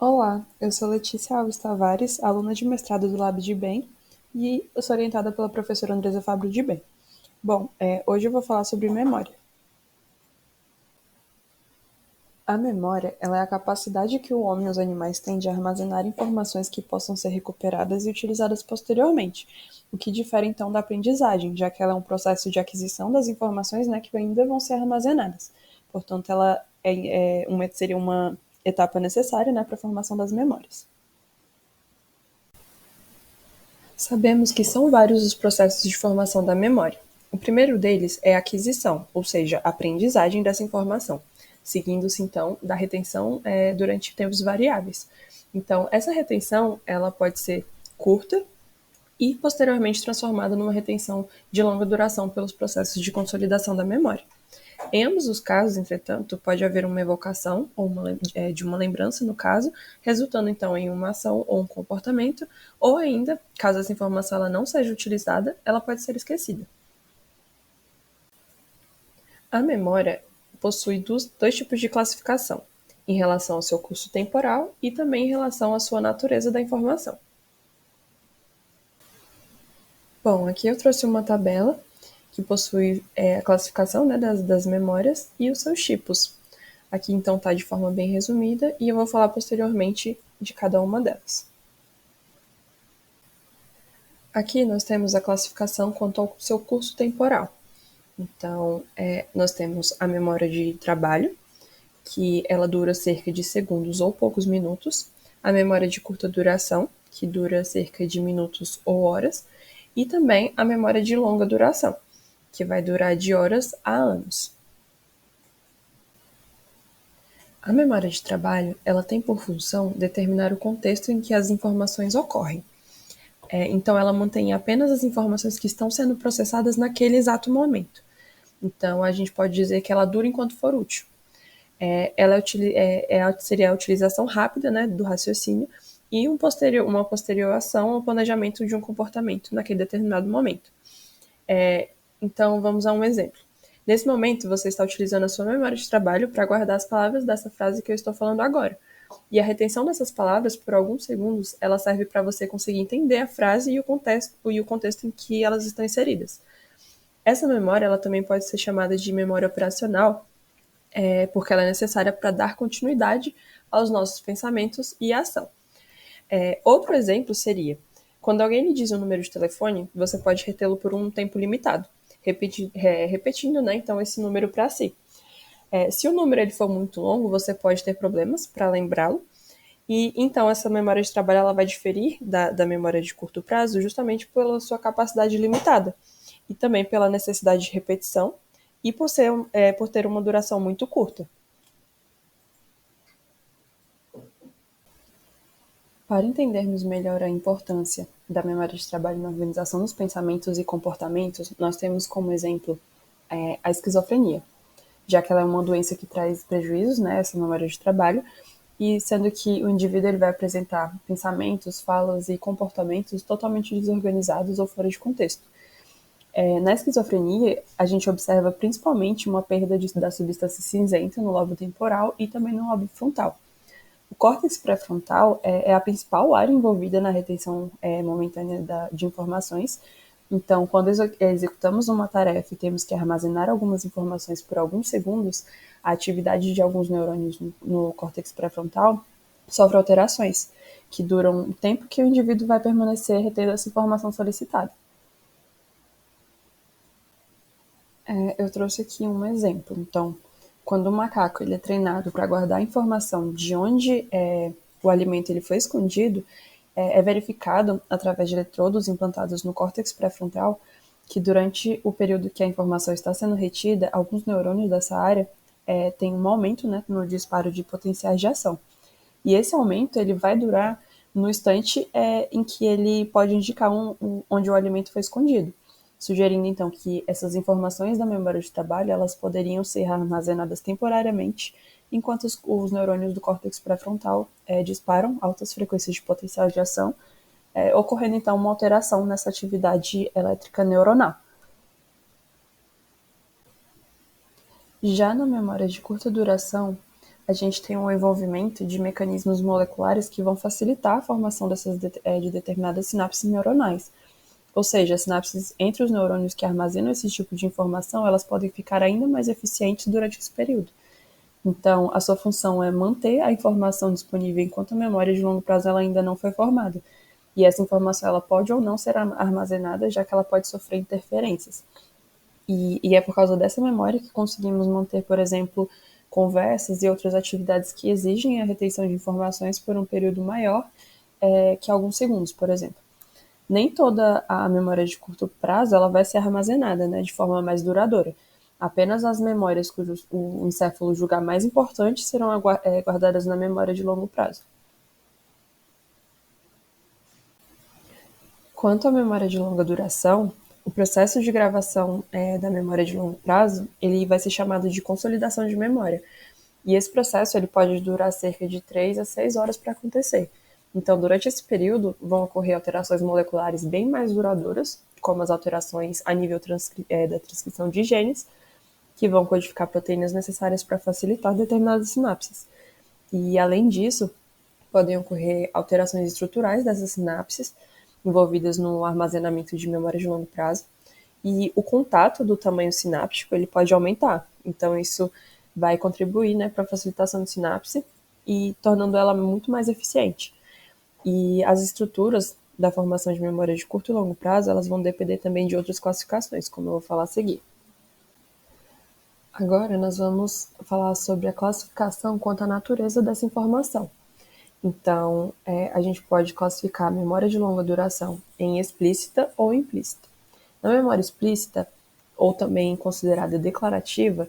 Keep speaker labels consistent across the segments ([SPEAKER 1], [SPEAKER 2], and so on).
[SPEAKER 1] Olá, eu sou Letícia Alves Tavares, aluna de mestrado do Lab de Bem, e eu sou orientada pela professora Andresa Fabro de Bem. Bom, hoje eu vou falar sobre memória. A memória, ela é a capacidade que o homem e os animais têm de armazenar informações que possam ser recuperadas e utilizadas posteriormente, o que difere então da aprendizagem, já que ela é um processo de aquisição das informações, né, que ainda vão ser armazenadas. Portanto, ela seria uma etapa necessária, né, para a formação das memórias. Sabemos que são vários os processos de formação da memória. O primeiro deles é a aquisição, ou seja, a aprendizagem dessa informação, seguindo-se então da retenção durante tempos variáveis. Então, essa retenção ela pode ser curta e posteriormente transformada numa retenção de longa duração pelos processos de consolidação da memória. Em ambos os casos, entretanto, pode haver uma evocação ou de uma lembrança, no caso, resultando então em uma ação ou um comportamento, ou ainda, caso essa informação ela não seja utilizada, ela pode ser esquecida. A memória possui dois tipos de classificação, em relação ao seu curso temporal e também em relação à sua natureza da informação. Bom, aqui eu trouxe uma tabela que possui a classificação, né, das memórias e os seus tipos. Aqui então está de forma bem resumida e eu vou falar posteriormente de cada uma delas. Aqui nós temos a classificação quanto ao seu curso temporal. Então, nós temos a memória de trabalho, que ela dura cerca de segundos ou poucos minutos, a memória de curta duração, que dura cerca de minutos ou horas, e também a memória de longa duração, que vai durar de horas a anos. A memória de trabalho, ela tem por função determinar o contexto em que as informações ocorrem. Então, ela mantém apenas as informações que estão sendo processadas naquele exato momento. Então, a gente pode dizer que ela dura enquanto for útil. Seria a utilização rápida, né, do raciocínio e uma posterior ação ou planejamento de um comportamento naquele determinado momento. Então, vamos a um exemplo. Nesse momento, você está utilizando a sua memória de trabalho para guardar as palavras dessa frase que eu estou falando agora. E a retenção dessas palavras, por alguns segundos, ela serve para você conseguir entender a frase e o contexto em que elas estão inseridas. Essa memória ela também pode ser chamada de memória operacional, porque ela é necessária para dar continuidade aos nossos pensamentos e ação. Outro exemplo seria, quando alguém lhe diz um número de telefone, você pode retê-lo por um tempo limitado, repetindo, né, então, esse número para si. Se o número ele for muito longo, você pode ter problemas para lembrá-lo, e então essa memória de trabalho ela vai diferir da memória de curto prazo justamente pela sua capacidade limitada, e também pela necessidade de repetição, e por ter uma duração muito curta. Para entendermos melhor a importância da memória de trabalho na organização dos pensamentos e comportamentos, nós temos como exemplo a esquizofrenia, já que ela é uma doença que traz prejuízos, né, essa memória de trabalho, e sendo que o indivíduo ele vai apresentar pensamentos, falas e comportamentos totalmente desorganizados ou fora de contexto. Na esquizofrenia, a gente observa principalmente uma perda da substância cinzenta no lobo temporal e também no lobo frontal. O córtex pré-frontal é a principal área envolvida na retenção momentânea de informações. Então, quando executamos uma tarefa e temos que armazenar algumas informações por alguns segundos, a atividade de alguns neurônios no córtex pré-frontal sofre alterações, que duram o tempo que o indivíduo vai permanecer retendo essa informação solicitada. Eu trouxe aqui um exemplo. Então, quando o macaco ele é treinado para guardar a informação de onde o alimento ele foi escondido, é verificado através de eletrodos implantados no córtex pré-frontal que durante o período que a informação está sendo retida, alguns neurônios dessa área têm um aumento, né, no disparo de potenciais de ação. E esse aumento ele vai durar no instante em que ele pode indicar onde o alimento foi escondido, sugerindo então que essas informações da memória de trabalho elas poderiam ser armazenadas temporariamente, enquanto os neurônios do córtex pré-frontal disparam altas frequências de potencial de ação, ocorrendo então uma alteração nessa atividade elétrica neuronal. Já na memória de curta duração, a gente tem um envolvimento de mecanismos moleculares que vão facilitar a formação de determinadas sinapses neuronais. Ou seja, as sinapses entre os neurônios que armazenam esse tipo de informação, elas podem ficar ainda mais eficientes durante esse período. Então, a sua função é manter a informação disponível enquanto a memória de longo prazo ela ainda não foi formada. E essa informação ela pode ou não ser armazenada, já que ela pode sofrer interferências. E é por causa dessa memória que conseguimos manter, por exemplo, conversas e outras atividades que exigem a retenção de informações por um período maior que alguns segundos, por exemplo. Nem toda a memória de curto prazo ela vai ser armazenada, né, de forma mais duradoura. Apenas as memórias cujos o encéfalo julgar mais importantes serão guardadas na memória de longo prazo. Quanto à memória de longa duração, o processo de gravação da memória de longo prazo ele vai ser chamado de consolidação de memória. E esse processo ele pode durar cerca de 3 a 6 horas para acontecer. Então, durante esse período, vão ocorrer alterações moleculares bem mais duradouras, como as alterações a nível da transcrição de genes, que vão codificar proteínas necessárias para facilitar determinadas sinapses. E, além disso, podem ocorrer alterações estruturais dessas sinapses, envolvidas no armazenamento de memória de longo prazo, e o contato do tamanho sináptico ele pode aumentar. Então, isso vai contribuir, né, para a facilitação de sinapse e tornando ela muito mais eficiente. E as estruturas da formação de memória de curto e longo prazo, elas vão depender também de outras classificações, como eu vou falar a seguir. Agora nós vamos falar sobre a classificação quanto à natureza dessa informação. Então, a gente pode classificar a memória de longa duração em explícita ou implícita. Na memória explícita, ou também considerada declarativa,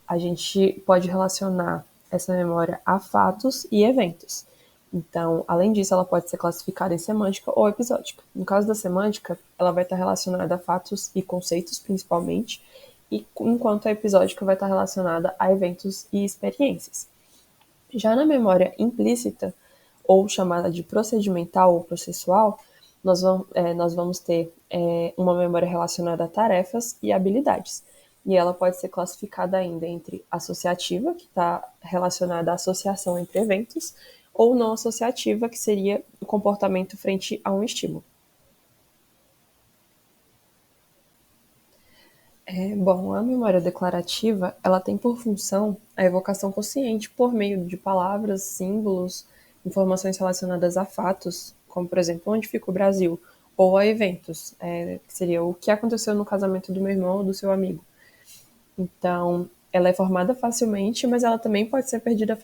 [SPEAKER 1] a gente pode relacionar essa memória a fatos e eventos. Então, além disso, ela pode ser classificada em semântica ou episódica. No caso da semântica, ela vai estar relacionada a fatos e conceitos, principalmente, e enquanto a episódica vai estar relacionada a eventos e experiências. Já na memória implícita, ou chamada de procedimental ou processual, nós vamos ter uma memória relacionada a tarefas e habilidades. E ela pode ser classificada ainda entre associativa, que está relacionada à associação entre eventos, ou não associativa, que seria o comportamento frente a um estímulo. Bom, a memória declarativa, ela tem por função a evocação consciente por meio de palavras, símbolos, informações relacionadas a fatos, como, por exemplo, onde fica o Brasil, ou a eventos, que seria o que aconteceu no casamento do meu irmão ou do seu amigo. Então, ela é formada facilmente, mas ela também pode ser perdida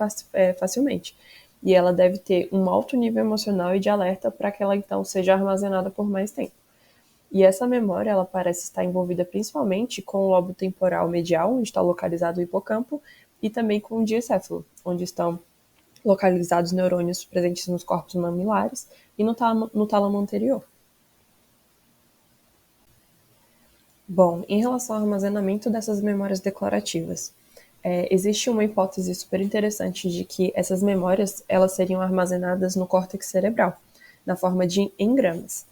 [SPEAKER 1] facilmente. E ela deve ter um alto nível emocional e de alerta para que ela, então, seja armazenada por mais tempo. E essa memória, ela parece estar envolvida principalmente com o lobo temporal medial, onde está localizado o hipocampo, e também com o diencéfalo, onde estão localizados neurônios presentes nos corpos mamilares e no tálamo anterior. Bom, em relação ao armazenamento dessas memórias declarativas, existe uma hipótese super interessante de que essas memórias elas seriam armazenadas no córtex cerebral, na forma de engramas.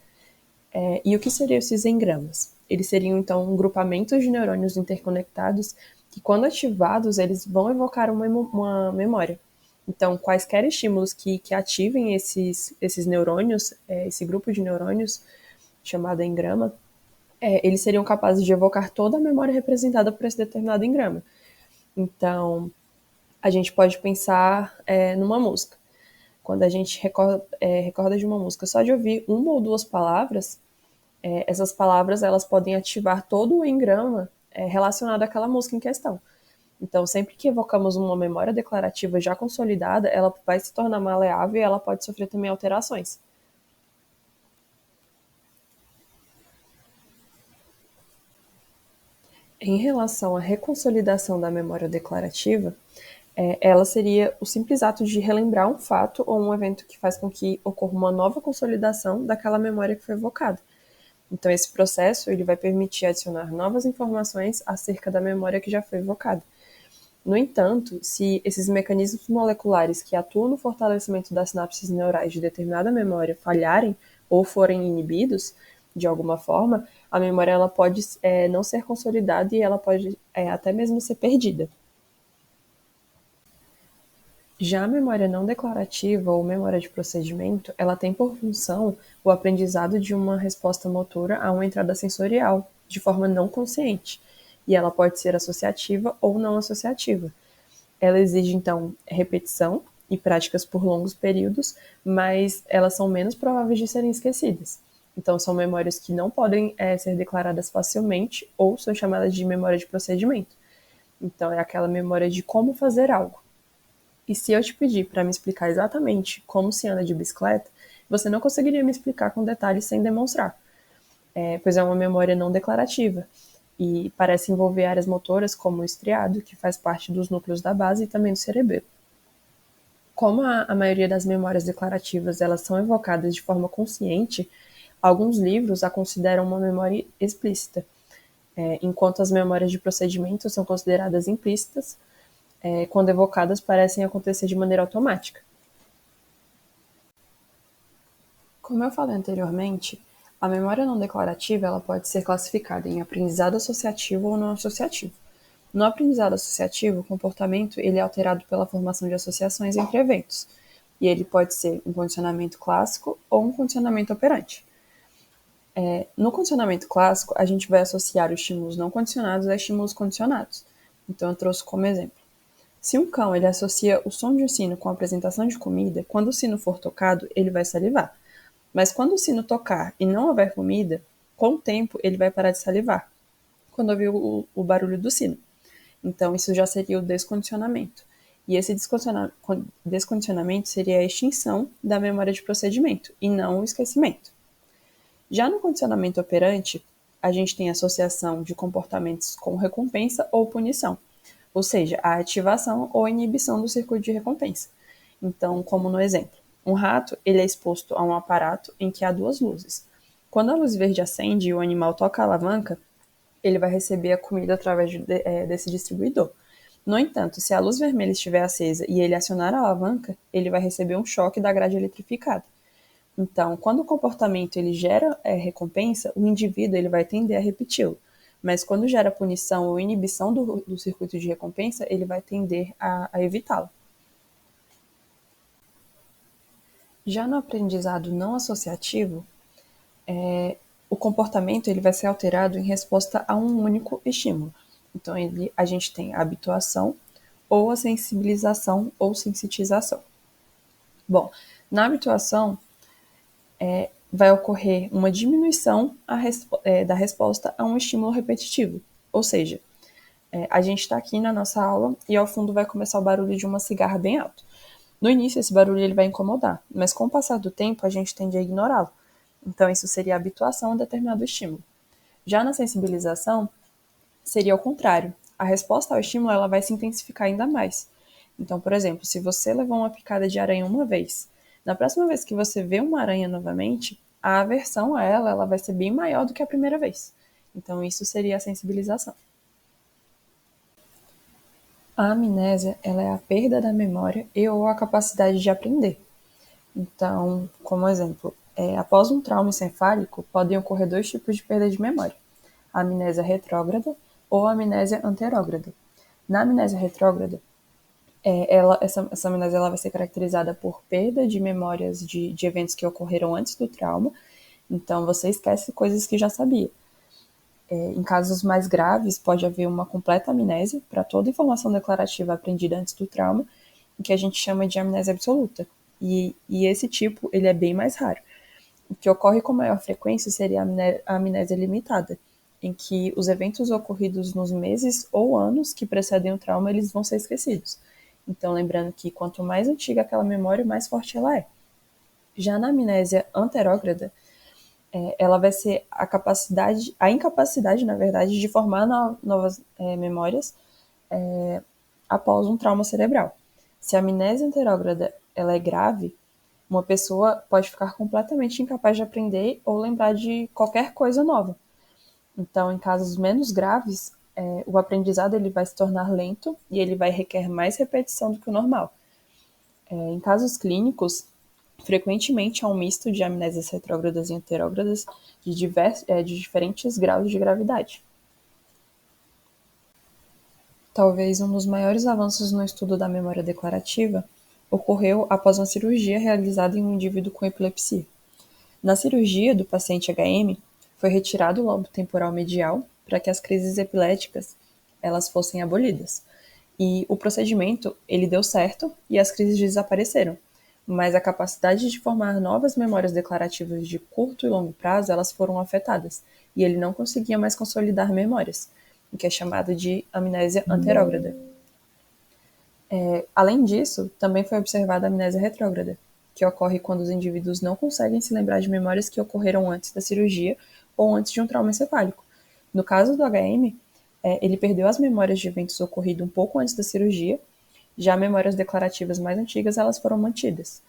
[SPEAKER 1] E o que seriam esses engramas? Eles seriam, então, grupamentos de neurônios interconectados que, quando ativados, eles vão evocar uma memória. Então, quaisquer estímulos que ativem esses neurônios, esse grupo de neurônios, chamado engrama, eles seriam capazes de evocar toda a memória representada por esse determinado engrama. Então, a gente pode pensar numa música. Quando a gente recorda de uma música só de ouvir uma ou duas palavras, essas palavras elas podem ativar todo o engrama relacionado àquela música em questão. Então, sempre que evocamos uma memória declarativa já consolidada, ela vai se tornar maleável e ela pode sofrer também alterações. Em relação à reconsolidação da memória declarativa, ela seria o simples ato de relembrar um fato ou um evento que faz com que ocorra uma nova consolidação daquela memória que foi evocada. Então, esse processo ele vai permitir adicionar novas informações acerca da memória que já foi evocada. No entanto, se esses mecanismos moleculares que atuam no fortalecimento das sinapses neurais de determinada memória falharem ou forem inibidos, de alguma forma, a memória ela pode não ser consolidada e ela pode até mesmo ser perdida. Já a memória não declarativa ou memória de procedimento, ela tem por função o aprendizado de uma resposta motora a uma entrada sensorial, de forma não consciente, e ela pode ser associativa ou não associativa. Ela exige, então, repetição e práticas por longos períodos, mas elas são menos prováveis de serem esquecidas. Então, são memórias que não podem ser declaradas facilmente ou são chamadas de memória de procedimento. Então, é aquela memória de como fazer algo. E se eu te pedir para me explicar exatamente como se anda de bicicleta, você não conseguiria me explicar com detalhes sem demonstrar, pois é uma memória não declarativa e parece envolver áreas motoras como o estriado, que faz parte dos núcleos da base e também do cerebelo. Como a maioria das memórias declarativas elas são evocadas de forma consciente, alguns livros a consideram uma memória explícita, enquanto as memórias de procedimento são consideradas implícitas, quando evocadas parecem acontecer de maneira automática. Como eu falei anteriormente, a memória não declarativa ela pode ser classificada em aprendizado associativo ou não associativo. No aprendizado associativo, o comportamento ele é alterado pela formação de associações entre eventos, e ele pode ser um condicionamento clássico ou um condicionamento operante. No condicionamento clássico, a gente vai associar os estímulos não condicionados a estímulos condicionados. Então, eu trouxe como exemplo. Se um cão ele associa o som de um sino com a apresentação de comida, quando o sino for tocado, ele vai salivar. Mas quando o sino tocar e não houver comida, com o tempo ele vai parar de salivar, quando ouvir o barulho do sino. Então, isso já seria o descondicionamento. E esse descondicionamento seria a extinção da memória de procedimento, e não o esquecimento. Já no condicionamento operante, a gente tem associação de comportamentos com recompensa ou punição, ou seja, a ativação ou inibição do circuito de recompensa. Então, como no exemplo, um rato ele é exposto a um aparato em que há duas luzes. Quando a luz verde acende e o animal toca a alavanca, ele vai receber a comida através desse distribuidor. No entanto, se a luz vermelha estiver acesa e ele acionar a alavanca, ele vai receber um choque da grade eletrificada. Então, quando o comportamento ele gera recompensa, o indivíduo ele vai tender a repeti-lo. Mas quando gera punição ou inibição do circuito de recompensa, ele vai tender a evitá-lo. Já no aprendizado não associativo, o comportamento ele vai ser alterado em resposta a um único estímulo. Então, a gente tem a habituação ou a sensibilização ou sensitização. Bom, na habituação, vai ocorrer uma diminuição da resposta a um estímulo repetitivo. Ou seja, a gente está aqui na nossa aula e ao fundo vai começar o barulho de uma cigarra bem alto. No início, esse barulho ele vai incomodar, mas com o passar do tempo, a gente tende a ignorá-lo. Então, isso seria a habituação a determinado estímulo. Já na sensibilização, seria o contrário. A resposta ao estímulo ela vai se intensificar ainda mais. Então, por exemplo, se você levou uma picada de aranha uma vez, na próxima vez que você vê uma aranha novamente, a aversão a ela vai ser bem maior do que a primeira vez. Então, isso seria a sensibilização. A amnésia ela é a perda da memória e ou a capacidade de aprender. Então, como exemplo, após um trauma encefálico, podem ocorrer dois tipos de perda de memória: a amnésia retrógrada ou a amnésia anterógrada. Na amnésia retrógrada, essa amnésia ela vai ser caracterizada por perda de memórias de eventos que ocorreram antes do trauma, então você esquece coisas que já sabia. Em casos mais graves, pode haver uma completa amnésia para toda informação declarativa aprendida antes do trauma, o que a gente chama de amnésia absoluta. E esse tipo, ele é bem mais raro. O que ocorre com maior frequência seria a amnésia limitada, em que os eventos ocorridos nos meses ou anos que precedem o trauma, eles vão ser esquecidos. Então, lembrando que quanto mais antiga aquela memória, mais forte ela é. Já na amnésia anterógrada, ela vai ser a incapacidade, na verdade, de formar novas memórias após um trauma cerebral. Se a amnésia anterógrada ela é grave, uma pessoa pode ficar completamente incapaz de aprender ou lembrar de qualquer coisa nova. Então, em casos menos graves, o aprendizado ele vai se tornar lento e ele vai requerer mais repetição do que o normal. Em casos clínicos, frequentemente há um misto de amnésias retrógradas e anterógradas de diferentes graus de gravidade. Talvez um dos maiores avanços no estudo da memória declarativa ocorreu após uma cirurgia realizada em um indivíduo com epilepsia. Na cirurgia do paciente HM, foi retirado o lobo temporal medial para que as crises epiléticas elas fossem abolidas. E o procedimento ele deu certo e as crises desapareceram, mas a capacidade de formar novas memórias declarativas de curto e longo prazo elas foram afetadas, e ele não conseguia mais consolidar memórias, o que é chamado de amnésia anterógrada. Além disso, também foi observada a amnésia retrógrada, que ocorre quando os indivíduos não conseguem se lembrar de memórias que ocorreram antes da cirurgia ou antes de um trauma encefálico. No caso do HM, ele perdeu as memórias de eventos ocorridos um pouco antes da cirurgia, já memórias declarativas mais antigas elas foram mantidas.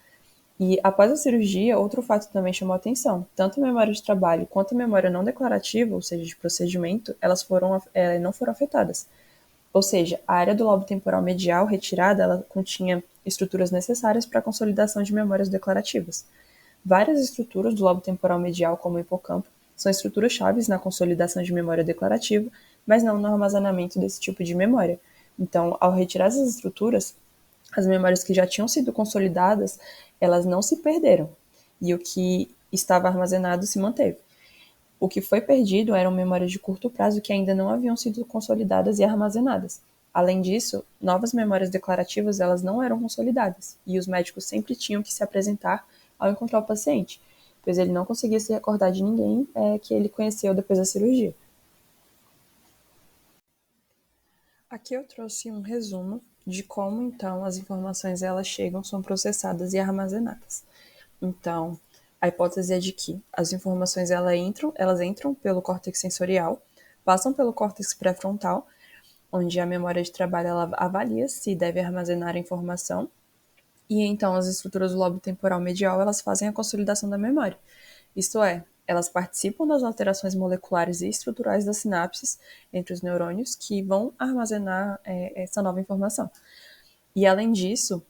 [SPEAKER 1] E após a cirurgia, outro fato também chamou a atenção. Tanto a memória de trabalho quanto a memória não declarativa, ou seja, de procedimento, elas não foram afetadas. Ou seja, a área do lobo temporal medial retirada, ela continha estruturas necessárias para a consolidação de memórias declarativas. Várias estruturas do lobo temporal medial, como o hipocampo, são estruturas chaves na consolidação de memória declarativa, mas não no armazenamento desse tipo de memória. Então, ao retirar essas estruturas, as memórias que já tinham sido consolidadas, elas não se perderam, e o que estava armazenado se manteve. O que foi perdido eram memórias de curto prazo que ainda não haviam sido consolidadas e armazenadas. Além disso, novas memórias declarativas elas não eram consolidadas, e os médicos sempre tinham que se apresentar ao encontrar o paciente, pois ele não conseguia se recordar de ninguém que ele conheceu depois da cirurgia. Aqui eu trouxe um resumo de como, então, as informações elas chegam, são processadas e armazenadas. Então, a hipótese é de que as informações elas entram pelo córtex sensorial, passam pelo córtex pré-frontal, onde a memória de trabalho ela avalia se deve armazenar a informação, e então as estruturas do lobo temporal medial elas fazem a consolidação da memória. Isto é, elas participam das alterações moleculares e estruturais das sinapses entre os neurônios que vão armazenar essa nova informação. E além disso,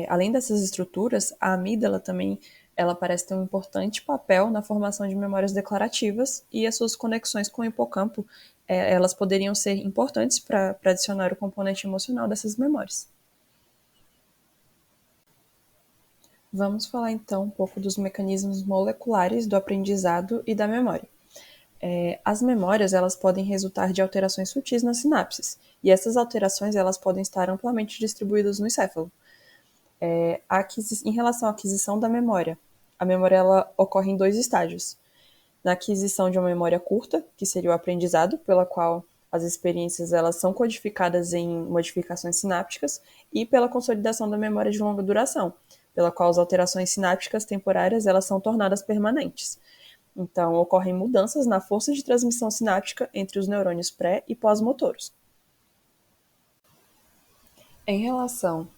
[SPEAKER 1] além dessas estruturas, a amígdala também ela parece ter um importante papel na formação de memórias declarativas e as suas conexões com o hipocampo elas poderiam ser importantes para adicionar o componente emocional dessas memórias. Vamos falar então um pouco dos mecanismos moleculares do aprendizado e da memória. As memórias elas podem resultar de alterações sutis nas sinapses, e essas alterações elas podem estar amplamente distribuídas no encéfalo. Em relação à aquisição da memória, a memória ela ocorre em dois estágios. Na aquisição de uma memória curta, que seria o aprendizado, pela qual as experiências elas são codificadas em modificações sinápticas, e pela consolidação da memória de longa duração, pela qual as alterações sinápticas temporárias elas são tornadas permanentes. Então, ocorrem mudanças na força de transmissão sináptica entre os neurônios pré- e pós-motoros. Em relação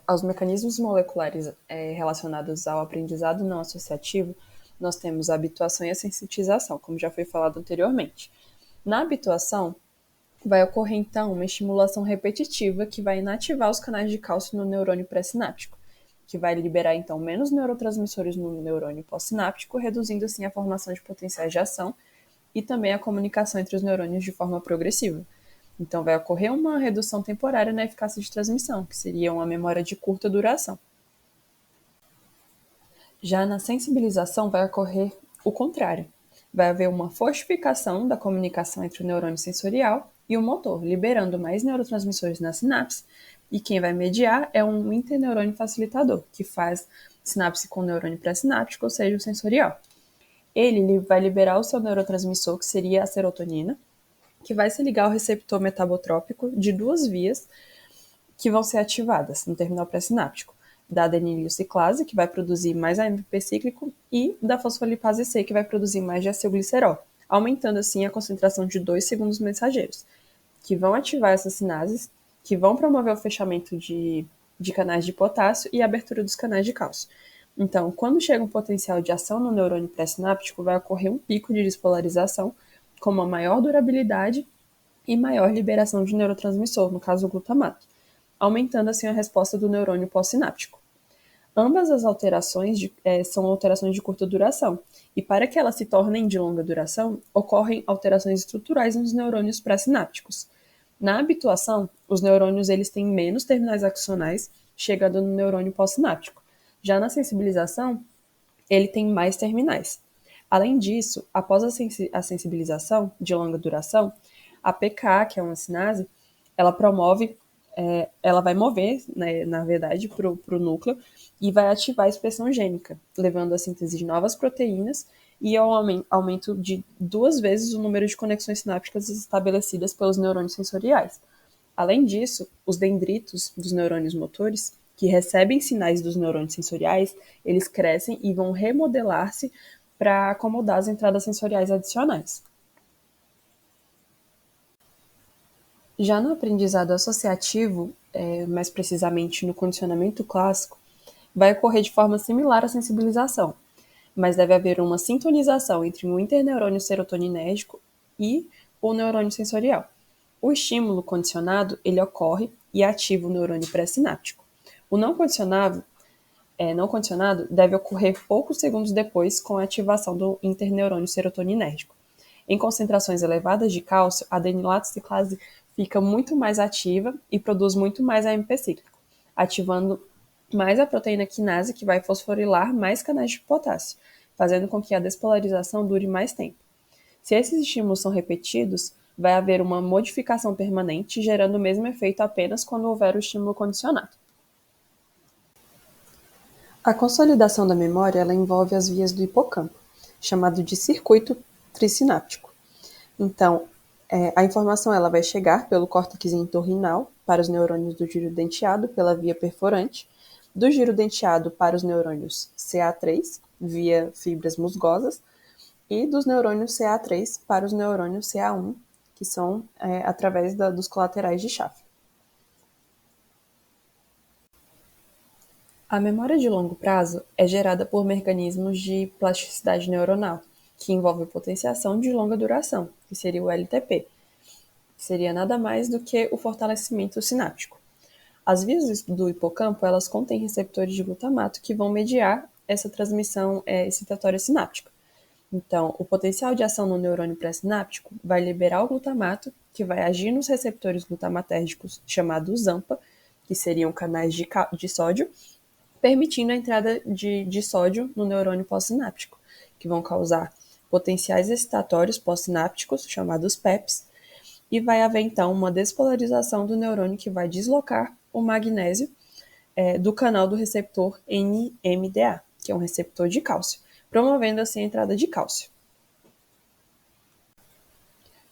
[SPEAKER 1] aos mecanismos moleculares relacionados ao aprendizado não associativo, nós temos a habituação e a sensitização, como já foi falado anteriormente. Na habituação, vai ocorrer então uma estimulação repetitiva que vai inativar os canais de cálcio no neurônio pré-sináptico, que vai liberar então menos neurotransmissores no neurônio pós-sináptico, reduzindo assim a formação de potenciais de ação e também a comunicação entre os neurônios de forma progressiva. Então, vai ocorrer uma redução temporária na eficácia de transmissão, que seria uma memória de curta duração. Já na sensibilização, vai ocorrer o contrário. Vai haver uma fortificação da comunicação entre o neurônio sensorial e o motor, liberando mais neurotransmissores na sinapse, e quem vai mediar é um interneurônio facilitador, que faz sinapse com o neurônio pré-sináptico, ou seja, o sensorial. Ele vai liberar o seu neurotransmissor, que seria a serotonina, que vai se ligar ao receptor metabotrópico de duas vias que vão ser ativadas no terminal pré-sináptico, da adenililciclase, que vai produzir mais AMP cíclico, e da fosfolipase C, que vai produzir mais de acetilglicerol, aumentando assim a concentração de 2 segundos mensageiros, que vão ativar essas sinases, que vão promover o fechamento de canais de potássio e a abertura dos canais de cálcio. Então, quando chega um potencial de ação no neurônio pré-sináptico, vai ocorrer um pico de despolarização, com uma maior durabilidade e maior liberação de neurotransmissor, no caso o glutamato, aumentando assim a resposta do neurônio pós-sináptico. Ambas as alterações são alterações de curta duração, e para que elas se tornem de longa duração, ocorrem alterações estruturais nos neurônios pré-sinápticos. Na habituação, os neurônios eles têm menos terminais axonais, chegando no neurônio pós-sináptico. Já na sensibilização, ele tem mais terminais. Além disso, após a sensibilização de longa duração, a PK, que é uma sinase, ela promove, ela vai mover, né, na verdade, para o núcleo e vai ativar a expressão gênica, levando à síntese de novas proteínas e ao aumento de 2 vezes o número de conexões sinápticas estabelecidas pelos neurônios sensoriais. Além disso, os dendritos dos neurônios motores, que recebem sinais dos neurônios sensoriais, eles crescem e vão remodelar-se para acomodar as entradas sensoriais adicionais. Já no aprendizado associativo, mais precisamente no condicionamento clássico, vai ocorrer de forma similar à sensibilização, mas deve haver uma sintonização entre o interneurônio serotoninérgico e o neurônio sensorial. O estímulo condicionado, ele ocorre e ativa o neurônio pré-sináptico. O não condicionado deve ocorrer poucos segundos depois com a ativação do interneurônio serotoninérgico. Em concentrações elevadas de cálcio, a adenilato ciclase fica muito mais ativa e produz muito mais AMP cíclico, ativando mais a proteína quinase, que vai fosforilar mais canais de potássio, fazendo com que a despolarização dure mais tempo. Se esses estímulos são repetidos, vai haver uma modificação permanente, gerando o mesmo efeito apenas quando houver o estímulo condicionado. A consolidação da memória ela envolve as vias do hipocampo, chamado de circuito trisináptico. Então, a informação ela vai chegar pelo córtex entorrinal para os neurônios do giro denteado pela via perforante, do giro denteado para os neurônios CA3, via fibras musgosas, e dos neurônios CA3 para os neurônios CA1, que são através dos colaterais de Schaff. A memória de longo prazo é gerada por mecanismos de plasticidade neuronal, que envolve potenciação de longa duração, que seria o LTP, que seria nada mais do que o fortalecimento sináptico. As vias do hipocampo, elas contêm receptores de glutamato que vão mediar essa transmissão excitatória sináptica. Então, o potencial de ação no neurônio pré-sináptico vai liberar o glutamato, que vai agir nos receptores glutamatérgicos chamados AMPA, que seriam canais de sódio, permitindo a entrada de sódio no neurônio pós-sináptico, que vão causar potenciais excitatórios pós-sinápticos, chamados PEPs, e vai haver então uma despolarização do neurônio que vai deslocar o magnésio do canal do receptor NMDA, que é um receptor de cálcio, promovendo assim a entrada de cálcio.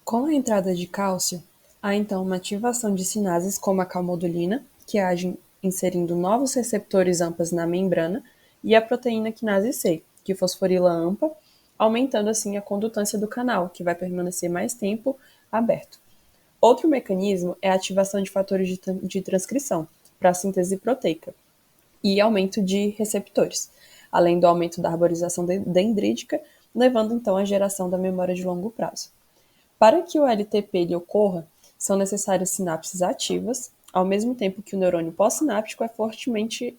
[SPEAKER 1] Com a entrada de cálcio, há então uma ativação de sinases como a calmodulina, que agem inserindo novos receptores AMPAs na membrana, e a proteína quinase C, que fosforila AMPA, aumentando assim a condutância do canal, que vai permanecer mais tempo aberto. Outro mecanismo é a ativação de fatores de transcrição para a síntese proteica e aumento de receptores, além do aumento da arborização dendrítica, levando então à geração da memória de longo prazo. Para que o LTP ocorra, são necessárias sinapses ativas, ao mesmo tempo que o neurônio pós-sináptico é fortemente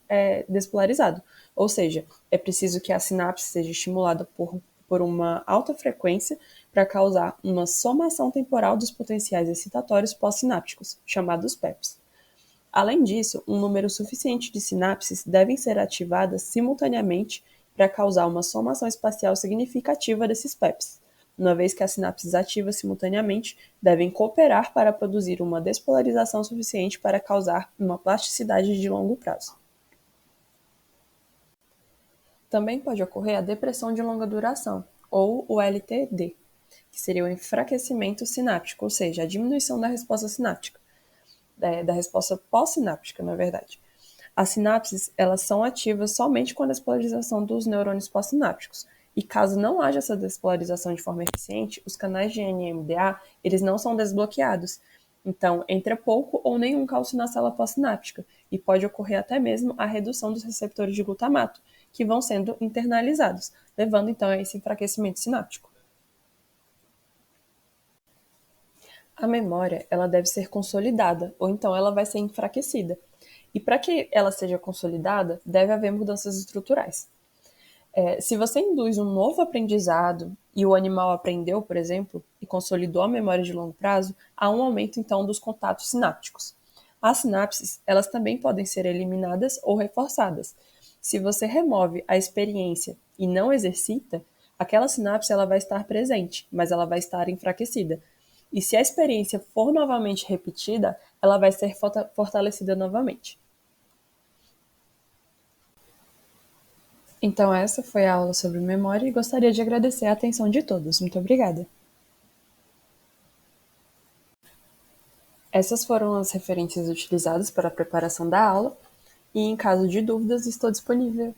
[SPEAKER 1] despolarizado, ou seja, é preciso que a sinapse seja estimulada por uma alta frequência para causar uma somação temporal dos potenciais excitatórios pós-sinápticos, chamados PEPs. Além disso, um número suficiente de sinapses devem ser ativadas simultaneamente para causar uma somação espacial significativa desses PEPs, uma vez que as sinapses ativas simultaneamente devem cooperar para produzir uma despolarização suficiente para causar uma plasticidade de longo prazo. Também pode ocorrer a depressão de longa duração, ou o LTD, que seria o enfraquecimento sináptico, ou seja, a diminuição da resposta sináptica, da resposta pós-sináptica, na verdade. As sinapses, elas são ativas somente com a despolarização dos neurônios pós-sinápticos, e caso não haja essa despolarização de forma eficiente, os canais de NMDA, eles não são desbloqueados. Então, entra pouco ou nenhum cálcio na célula pós-sináptica, e pode ocorrer até mesmo a redução dos receptores de glutamato, que vão sendo internalizados, levando então a esse enfraquecimento sináptico. A memória, ela deve ser consolidada, ou então ela vai ser enfraquecida. E para que ela seja consolidada, deve haver mudanças estruturais. Se você induz um novo aprendizado e o animal aprendeu, por exemplo, e consolidou a memória de longo prazo, há um aumento então dos contatos sinápticos. As sinapses, elas também podem ser eliminadas ou reforçadas. Se você remove a experiência e não exercita, aquela sinapse ela vai estar presente, mas ela vai estar enfraquecida. E se a experiência for novamente repetida, ela vai ser fortalecida novamente. Então, essa foi a aula sobre memória e gostaria de agradecer a atenção de todos. Muito obrigada. Essas foram as referências utilizadas para a preparação da aula e, em caso de dúvidas, estou disponível